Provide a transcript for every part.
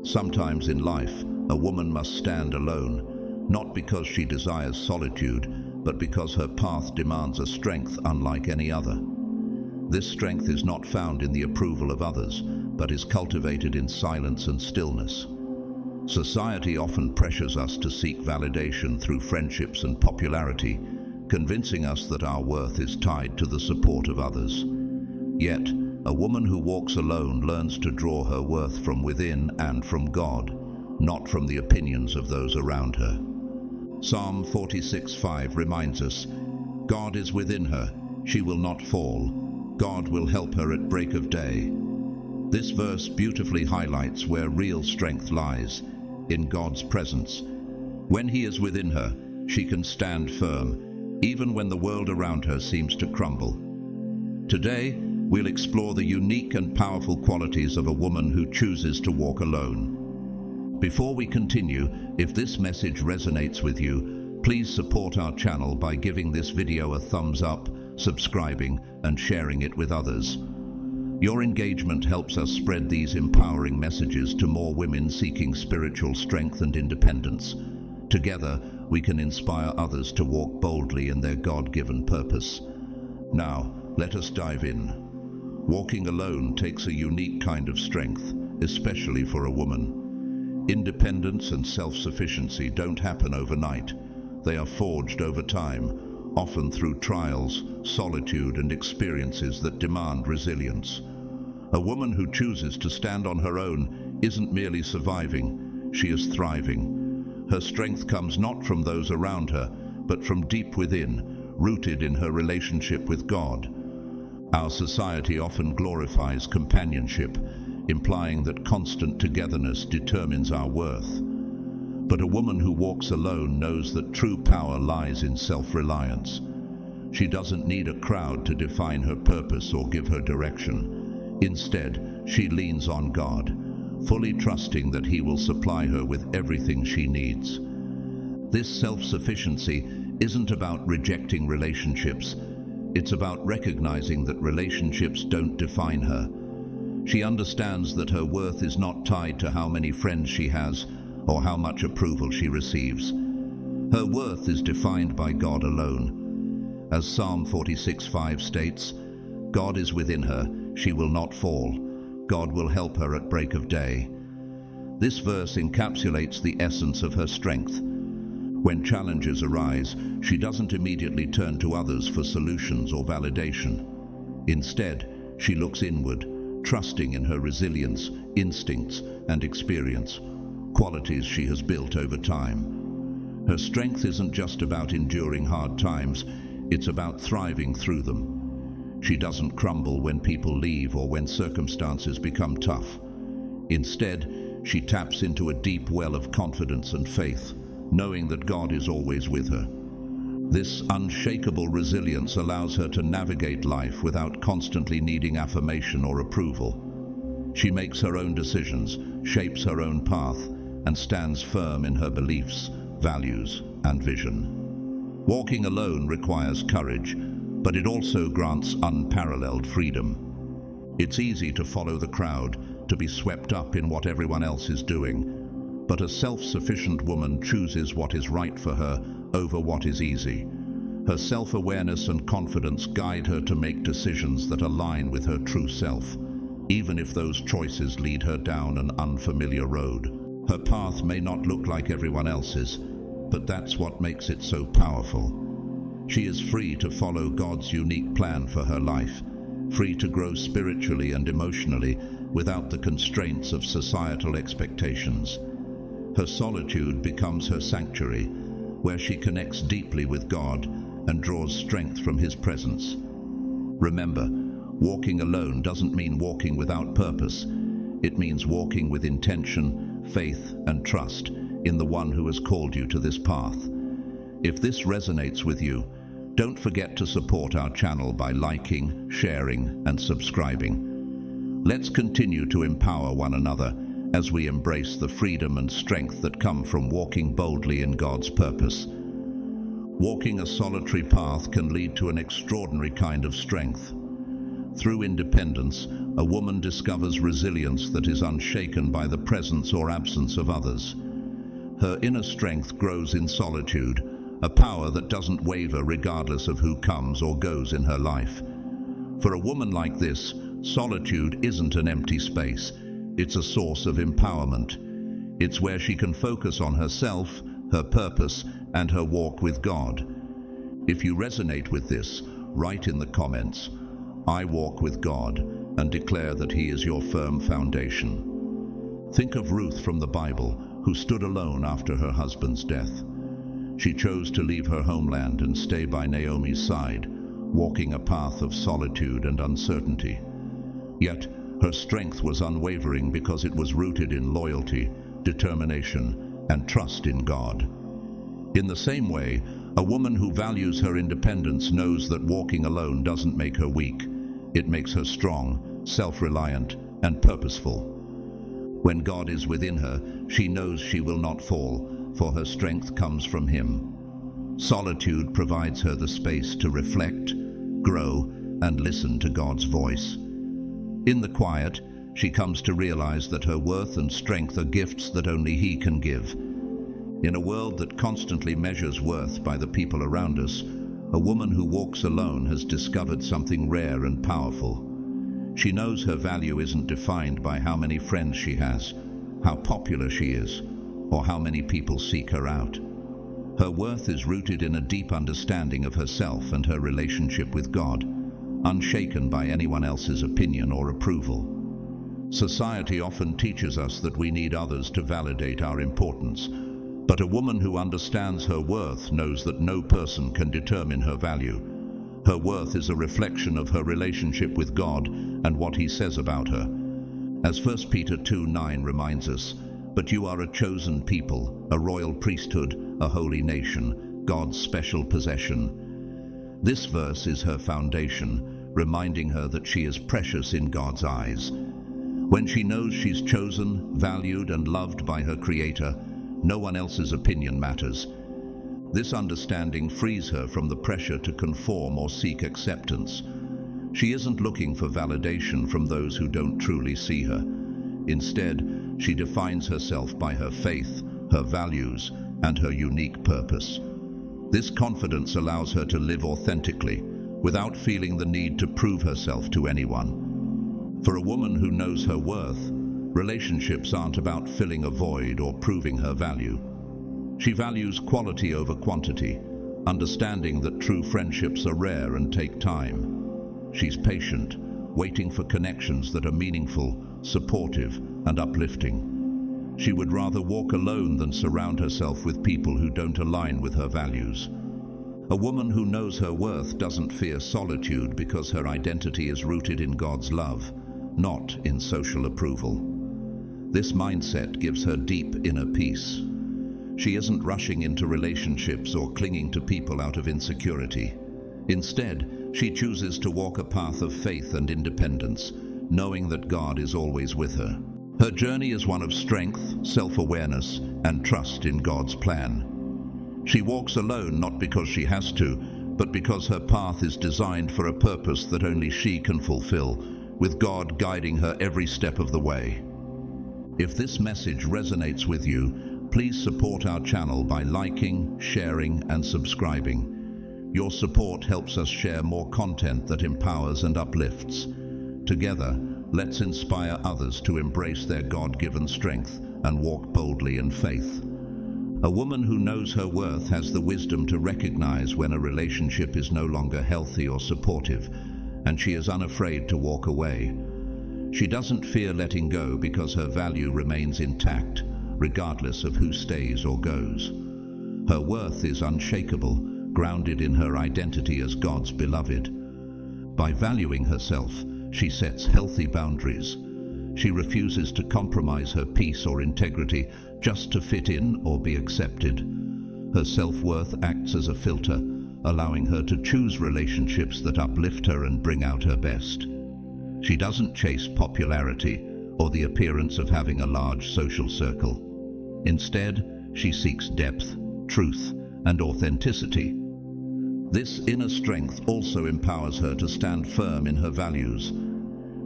Sometimes in life, a woman must stand alone, not because she desires solitude, but because her path demands a strength unlike any other. This strength is not found in the approval of others, but is cultivated in silence and stillness. Society often pressures us to seek validation through friendships and popularity, convincing us that our worth is tied to the support of others. Yet, a woman who walks alone learns to draw her worth from within and from God, not from the opinions of those around her. Psalm 46:5 reminds us, God is within her, she will not fall. God will help her at break of day. This verse beautifully highlights where real strength lies, in God's presence. When He is within her, she can stand firm, even when the world around her seems to crumble. Today, we'll explore the unique and powerful qualities of a woman who chooses to walk alone. Before we continue, if this message resonates with you, please support our channel by giving this video a thumbs up, subscribing, and sharing it with others. Your engagement helps us spread these empowering messages to more women seeking spiritual strength and independence. Together, we can inspire others to walk boldly in their God-given purpose. Now, let us dive in. Walking alone takes a unique kind of strength, especially for a woman. Independence and self-sufficiency don't happen overnight. They are forged over time, often through trials, solitude, and experiences that demand resilience. A woman who chooses to stand on her own isn't merely surviving, she is thriving. Her strength comes not from those around her, but from deep within, rooted in her relationship with God. Our society often glorifies companionship, implying that constant togetherness determines our worth. But a woman who walks alone knows that true power lies in self-reliance. She doesn't need a crowd to define her purpose or give her direction. Instead, she leans on God, fully trusting that He will supply her with everything she needs. This self-sufficiency isn't about rejecting relationships. It's about recognizing that relationships don't define her. She understands that her worth is not tied to how many friends she has or how much approval she receives. Her worth is defined by God alone. As Psalm 46:5 states, God is within her, she will not fall. God will help her at break of day. This verse encapsulates the essence of her strength. When challenges arise, she doesn't immediately turn to others for solutions or validation. Instead, she looks inward, trusting in her resilience, instincts, and experience, qualities she has built over time. Her strength isn't just about enduring hard times, it's about thriving through them. She doesn't crumble when people leave or when circumstances become tough. Instead, she taps into a deep well of confidence and faith, knowing that God is always with her. This unshakable resilience allows her to navigate life without constantly needing affirmation or approval. She makes her own decisions, shapes her own path, and stands firm in her beliefs, values, and vision. Walking alone requires courage, but it also grants unparalleled freedom. It's easy to follow the crowd, to be swept up in what everyone else is doing. But a self-sufficient woman chooses what is right for her over what is easy. Her self-awareness and confidence guide her to make decisions that align with her true self, even if those choices lead her down an unfamiliar road. Her path may not look like everyone else's, but that's what makes it so powerful. She is free to follow God's unique plan for her life, free to grow spiritually and emotionally without the constraints of societal expectations. Her solitude becomes her sanctuary, where she connects deeply with God and draws strength from His presence. Remember, walking alone doesn't mean walking without purpose. It means walking with intention, faith, and trust in the one who has called you to this path. If this resonates with you, don't forget to support our channel by liking, sharing, and subscribing. Let's continue to empower one another as we embrace the freedom and strength that come from walking boldly in God's purpose. Walking a solitary path can lead to an extraordinary kind of strength. Through independence, a woman discovers resilience that is unshaken by the presence or absence of others. Her inner strength grows in solitude, a power that doesn't waver regardless of who comes or goes in her life. For a woman like this, solitude isn't an empty space. It's a source of empowerment. It's where she can focus on herself, her purpose, and her walk with God. If you resonate with this, write in the comments, "I walk with God," and declare that He is your firm foundation. Think of Ruth from the Bible, who stood alone after her husband's death. She chose to leave her homeland and stay by Naomi's side, walking a path of solitude and uncertainty. Yet, her strength was unwavering because it was rooted in loyalty, determination, and trust in God. In the same way, a woman who values her independence knows that walking alone doesn't make her weak. It makes her strong, self-reliant, and purposeful. When God is within her, she knows she will not fall, for her strength comes from Him. Solitude provides her the space to reflect, grow, and listen to God's voice. In the quiet, she comes to realize that her worth and strength are gifts that only He can give. In a world that constantly measures worth by the people around us, a woman who walks alone has discovered something rare and powerful. She knows her value isn't defined by how many friends she has, how popular she is, or how many people seek her out. Her worth is rooted in a deep understanding of herself and her relationship with God, unshaken by anyone else's opinion or approval. Society often teaches us that we need others to validate our importance, but a woman who understands her worth knows that no person can determine her value. Her worth is a reflection of her relationship with God and what He says about her. As 1 Peter 2:9 reminds us, "But you are a chosen people, a royal priesthood, a holy nation, God's special possession." This verse is her foundation, reminding her that she is precious in God's eyes. When she knows she's chosen, valued, and loved by her Creator, no one else's opinion matters. This understanding frees her from the pressure to conform or seek acceptance. She isn't looking for validation from those who don't truly see her. Instead, she defines herself by her faith, her values, and her unique purpose. This confidence allows her to live authentically, without feeling the need to prove herself to anyone. For a woman who knows her worth, relationships aren't about filling a void or proving her value. She values quality over quantity, understanding that true friendships are rare and take time. She's patient, waiting for connections that are meaningful, supportive, and uplifting. She would rather walk alone than surround herself with people who don't align with her values. A woman who knows her worth doesn't fear solitude because her identity is rooted in God's love, not in social approval. This mindset gives her deep inner peace. She isn't rushing into relationships or clinging to people out of insecurity. Instead, she chooses to walk a path of faith and independence, knowing that God is always with her. Her journey is one of strength, self-awareness, and trust in God's plan. She walks alone not because she has to, but because her path is designed for a purpose that only she can fulfill, with God guiding her every step of the way. If this message resonates with you, please support our channel by liking, sharing, and subscribing. Your support helps us share more content that empowers and uplifts. Together, let's inspire others to embrace their God-given strength and walk boldly in faith. A woman who knows her worth has the wisdom to recognize when a relationship is no longer healthy or supportive, and she is unafraid to walk away. She doesn't fear letting go because her value remains intact, regardless of who stays or goes. Her worth is unshakable, grounded in her identity as God's beloved. By valuing herself, she sets healthy boundaries. She refuses to compromise her peace or integrity just to fit in or be accepted. Her self-worth acts as a filter, allowing her to choose relationships that uplift her and bring out her best. She doesn't chase popularity or the appearance of having a large social circle. Instead, she seeks depth, truth, and authenticity. This inner strength also empowers her to stand firm in her values.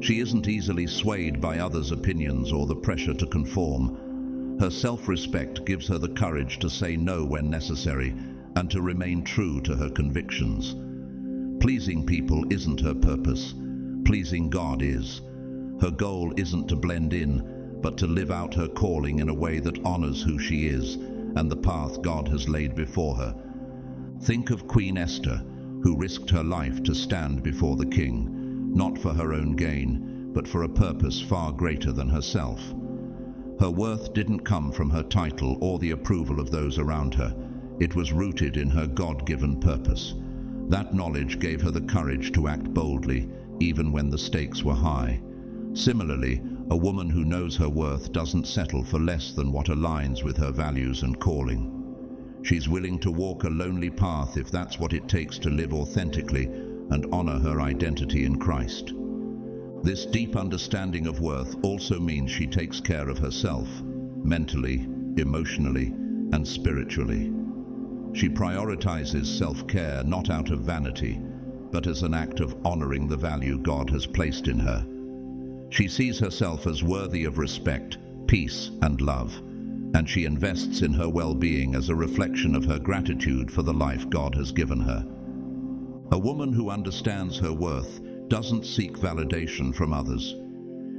She isn't easily swayed by others' opinions or the pressure to conform. Her self-respect gives her the courage to say no when necessary and to remain true to her convictions. Pleasing people isn't her purpose. Pleasing God is. Her goal isn't to blend in, but to live out her calling in a way that honors who she is and the path God has laid before her. Think of Queen Esther, who risked her life to stand before the king, not for her own gain, but for a purpose far greater than herself. Her worth didn't come from her title or the approval of those around her. It was rooted in her God-given purpose. That knowledge gave her the courage to act boldly, even when the stakes were high. Similarly, a woman who knows her worth doesn't settle for less than what aligns with her values and calling. She's willing to walk a lonely path if that's what it takes to live authentically and honor her identity in Christ. This deep understanding of worth also means she takes care of herself, mentally, emotionally, and spiritually. She prioritizes self-care not out of vanity, but as an act of honoring the value God has placed in her. She sees herself as worthy of respect, peace, and love, and she invests in her well-being as a reflection of her gratitude for the life God has given her. A woman who understands her worth doesn't seek validation from others.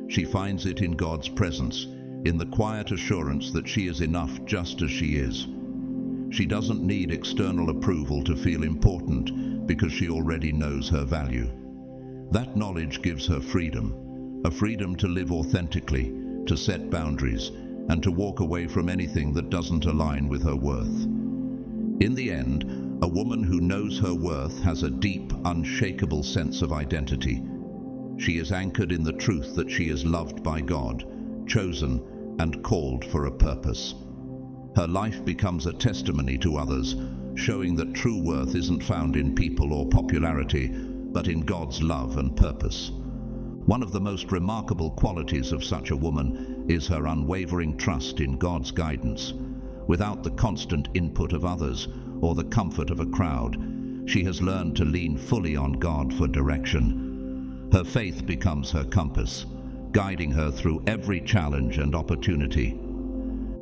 She finds it in God's presence, in the quiet assurance that she is enough just as she is. She doesn't need external approval to feel important because she already knows her value. That knowledge gives her freedom, a freedom to live authentically, to set boundaries, and to walk away from anything that doesn't align with her worth. In the end, a woman who knows her worth has a deep, unshakable sense of identity. She is anchored in the truth that she is loved by God, chosen, and called for a purpose. Her life becomes a testimony to others, showing that true worth isn't found in people or popularity, but in God's love and purpose. One of the most remarkable qualities of such a woman is her unwavering trust in God's guidance. Without the constant input of others or the comfort of a crowd, she has learned to lean fully on God for direction. Her faith becomes her compass, guiding her through every challenge and opportunity.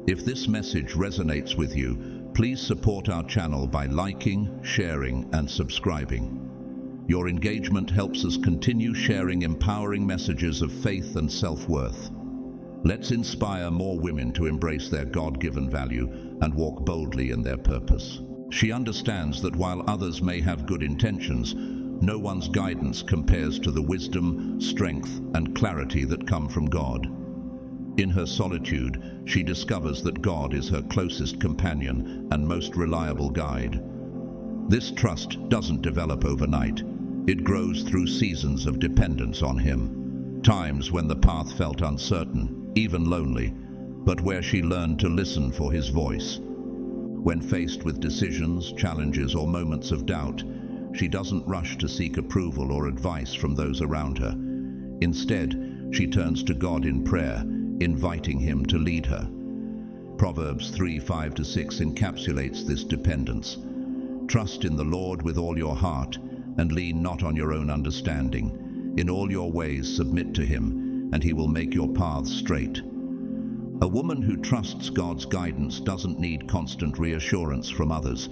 If this message resonates with you, please support our channel by liking, sharing, and subscribing. Your engagement helps us continue sharing empowering messages of faith and self-worth. Let's inspire more women to embrace their God-given value and walk boldly in their purpose. She understands that while others may have good intentions, no one's guidance compares to the wisdom, strength, and clarity that come from God. In her solitude, she discovers that God is her closest companion and most reliable guide. This trust doesn't develop overnight. It grows through seasons of dependence on Him. Times when the path felt uncertain, even lonely, but where she learned to listen for His voice. When faced with decisions, challenges, or moments of doubt, she doesn't rush to seek approval or advice from those around her. Instead, she turns to God in prayer, inviting Him to lead her. Proverbs 3:5-6 encapsulates this dependence. Trust in the Lord with all your heart, and lean not on your own understanding. In all your ways submit to Him, and He will make your paths straight. A woman who trusts God's guidance doesn't need constant reassurance from others.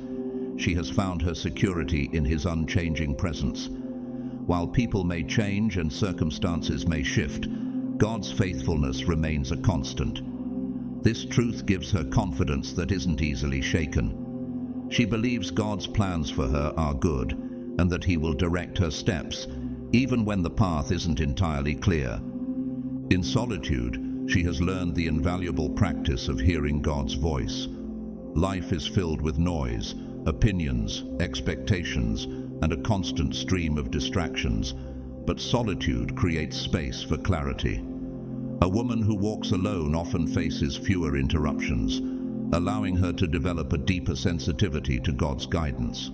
She has found her security in His unchanging presence. While people may change and circumstances may shift, God's faithfulness remains a constant. This truth gives her confidence that isn't easily shaken. She believes God's plans for her are good, and that He will direct her steps, even when the path isn't entirely clear. In solitude, she has learned the invaluable practice of hearing God's voice. Life is filled with noise, opinions, expectations, and a constant stream of distractions, but solitude creates space for clarity. A woman who walks alone often faces fewer interruptions, allowing her to develop a deeper sensitivity to God's guidance.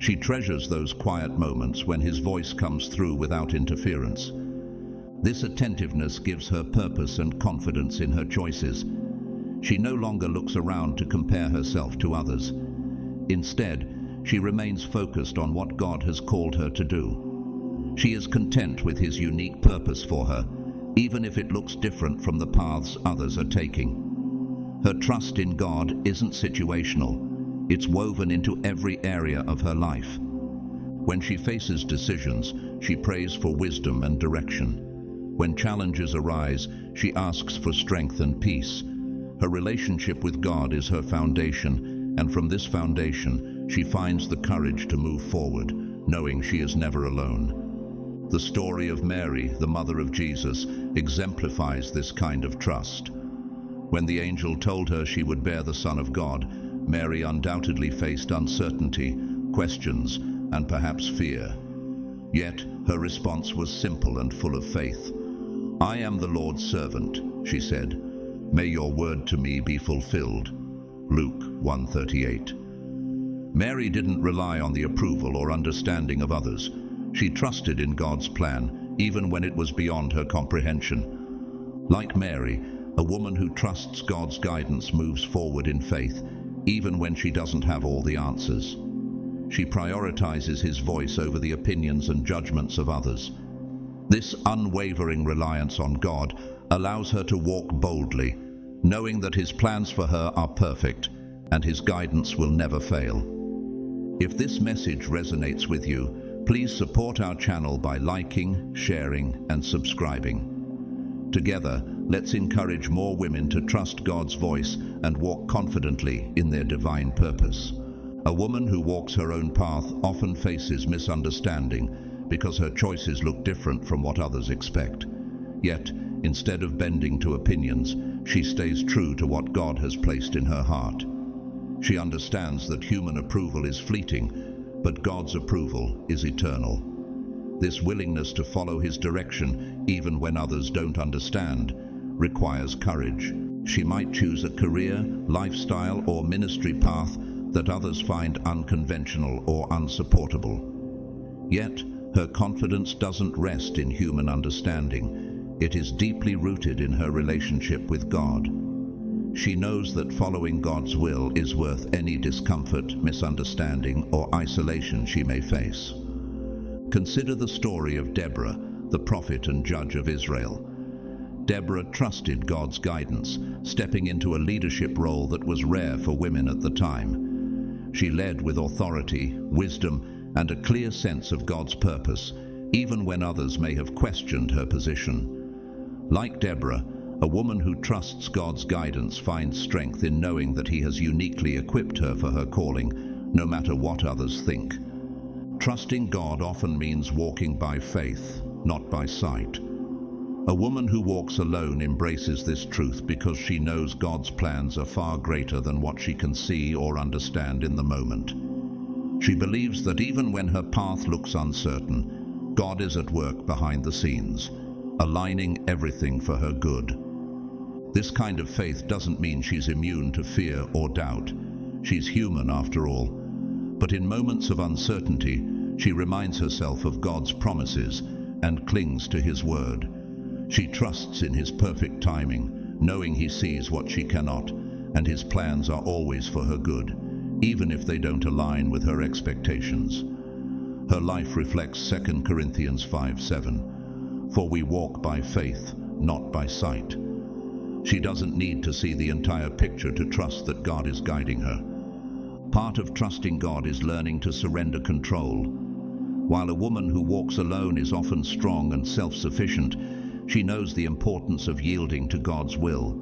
She treasures those quiet moments when His voice comes through without interference. This attentiveness gives her purpose and confidence in her choices. She no longer looks around to compare herself to others. Instead, she remains focused on what God has called her to do. She is content with His unique purpose for her, even if it looks different from the paths others are taking. Her trust in God isn't situational. It's woven into every area of her life. When she faces decisions, she prays for wisdom and direction. When challenges arise, she asks for strength and peace. Her relationship with God is her foundation, and from this foundation, she finds the courage to move forward, knowing she is never alone. The story of Mary, the mother of Jesus, exemplifies this kind of trust. When the angel told her she would bear the Son of God, Mary undoubtedly faced uncertainty, questions, and perhaps fear. Yet, her response was simple and full of faith. "I am the Lord's servant," she said. "May your word to me be fulfilled." Luke 1:38. Mary didn't rely on the approval or understanding of others. She trusted in God's plan, even when it was beyond her comprehension. Like Mary, a woman who trusts God's guidance moves forward in faith, even when she doesn't have all the answers. She prioritizes His voice over the opinions and judgments of others. This unwavering reliance on God allows her to walk boldly, knowing that His plans for her are perfect and His guidance will never fail. If this message resonates with you, please support our channel by liking, sharing, and subscribing. Together, let's encourage more women to trust God's voice and walk confidently in their divine purpose. A woman who walks her own path often faces misunderstanding because her choices look different from what others expect. Yet, instead of bending to opinions, she stays true to what God has placed in her heart. She understands that human approval is fleeting, but God's approval is eternal. This willingness to follow His direction, even when others don't understand, requires courage. She might choose a career, lifestyle, or ministry path that others find unconventional or unsupportable. Yet, her confidence doesn't rest in human understanding. It is deeply rooted in her relationship with God. She knows that following God's will is worth any discomfort, misunderstanding, or isolation she may face. Consider the story of Deborah, the prophet and judge of Israel. Deborah trusted God's guidance, stepping into a leadership role that was rare for women at the time. She led with authority, wisdom, and a clear sense of God's purpose, even when others may have questioned her position. Like Deborah, a woman who trusts God's guidance finds strength in knowing that He has uniquely equipped her for her calling, no matter what others think. Trusting God often means walking by faith, not by sight. A woman who walks alone embraces this truth because she knows God's plans are far greater than what she can see or understand in the moment. She believes that even when her path looks uncertain, God is at work behind the scenes, aligning everything for her good. This kind of faith doesn't mean she's immune to fear or doubt. She's human after all. But in moments of uncertainty, she reminds herself of God's promises and clings to His word. She trusts in His perfect timing, knowing He sees what she cannot, and His plans are always for her good, even if they don't align with her expectations. Her life reflects 2 Corinthians 5:7. For we walk by faith, not by sight. She doesn't need to see the entire picture to trust that God is guiding her. Part of trusting God is learning to surrender control. While a woman who walks alone is often strong and self-sufficient, she knows the importance of yielding to God's will.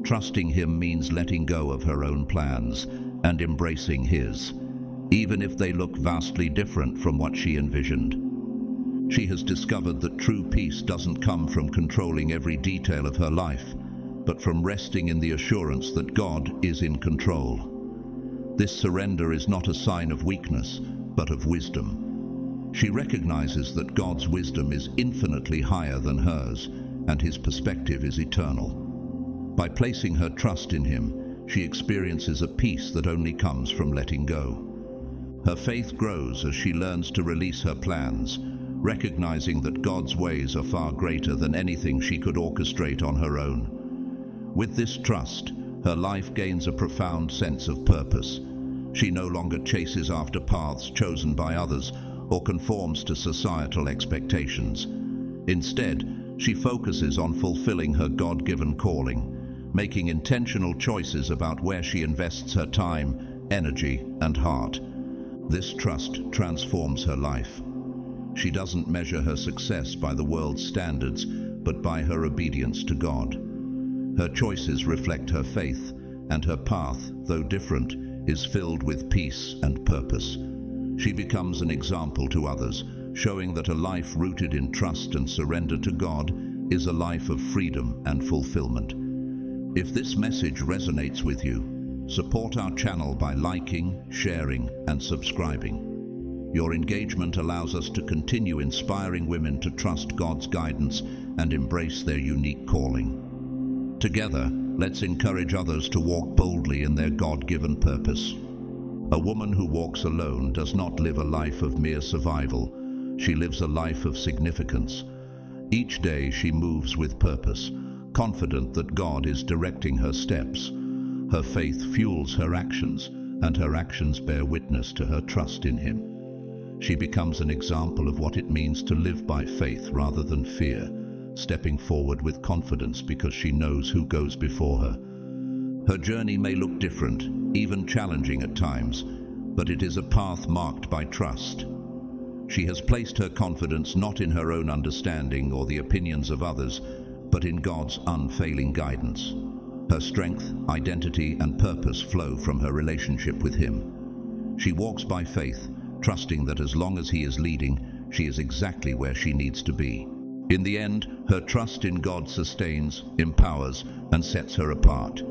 Trusting Him means letting go of her own plans and embracing His, even if they look vastly different from what she envisioned. She has discovered that true peace doesn't come from controlling every detail of her life, but from resting in the assurance that God is in control. This surrender is not a sign of weakness, but of wisdom. She recognizes that God's wisdom is infinitely higher than hers, and His perspective is eternal. By placing her trust in Him, she experiences a peace that only comes from letting go. Her faith grows as she learns to release her plans, recognizing that God's ways are far greater than anything she could orchestrate on her own. With this trust, her life gains a profound sense of purpose. She no longer chases after paths chosen by others or conforms to societal expectations. Instead, she focuses on fulfilling her God-given calling, making intentional choices about where she invests her time, energy, and heart. This trust transforms her life. She doesn't measure her success by the world's standards, but by her obedience to God. Her choices reflect her faith, and her path, though different, is filled with peace and purpose. She becomes an example to others, showing that a life rooted in trust and surrender to God is a life of freedom and fulfillment. If this message resonates with you, support our channel by liking, sharing, and subscribing. Your engagement allows us to continue inspiring women to trust God's guidance and embrace their unique calling. Together, let's encourage others to walk boldly in their God-given purpose. A woman who walks alone does not live a life of mere survival. She lives a life of significance. Each day she moves with purpose, confident that God is directing her steps. Her faith fuels her actions, and her actions bear witness to her trust in Him. She becomes an example of what it means to live by faith rather than fear, stepping forward with confidence because she knows who goes before her. Her journey may look different, even challenging at times, but it is a path marked by trust. She has placed her confidence not in her own understanding or the opinions of others, but in God's unfailing guidance. Her strength, identity, and purpose flow from her relationship with Him. She walks by faith, trusting that as long as He is leading, she is exactly where she needs to be. In the end, her trust in God sustains, empowers, and sets her apart.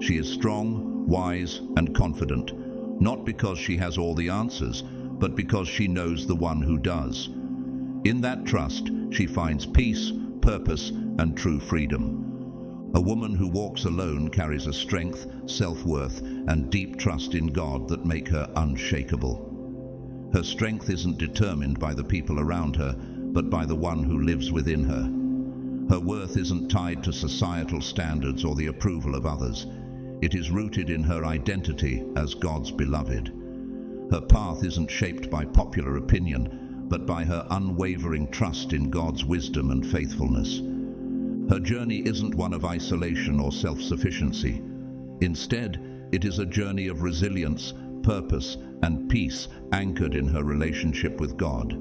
She is strong, wise, and confident, not because she has all the answers, but because she knows the one who does. In that trust, she finds peace, purpose, and true freedom. A woman who walks alone carries a strength, self-worth, and deep trust in God that make her unshakable. Her strength isn't determined by the people around her, but by the one who lives within her. Her worth isn't tied to societal standards or the approval of others. It is rooted in her identity as God's beloved. Her path isn't shaped by popular opinion, but by her unwavering trust in God's wisdom and faithfulness. Her journey isn't one of isolation or self-sufficiency. Instead, it is a journey of resilience, purpose, and peace anchored in her relationship with God.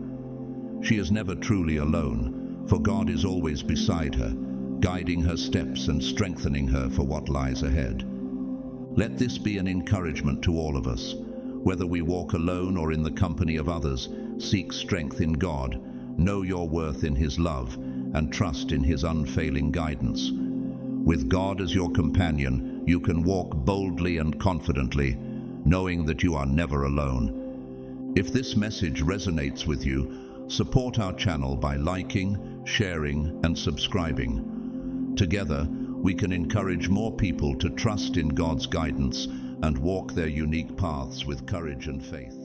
She is never truly alone, for God is always beside her, guiding her steps and strengthening her for what lies ahead. Let this be an encouragement to all of us. Whether we walk alone or in the company of others, seek strength in God, know your worth in His love, and trust in His unfailing guidance. With God as your companion, you can walk boldly and confidently, knowing that you are never alone. If this message resonates with you, support our channel by liking, sharing, and subscribing. Together, we can encourage more people to trust in God's guidance and walk their unique paths with courage and faith.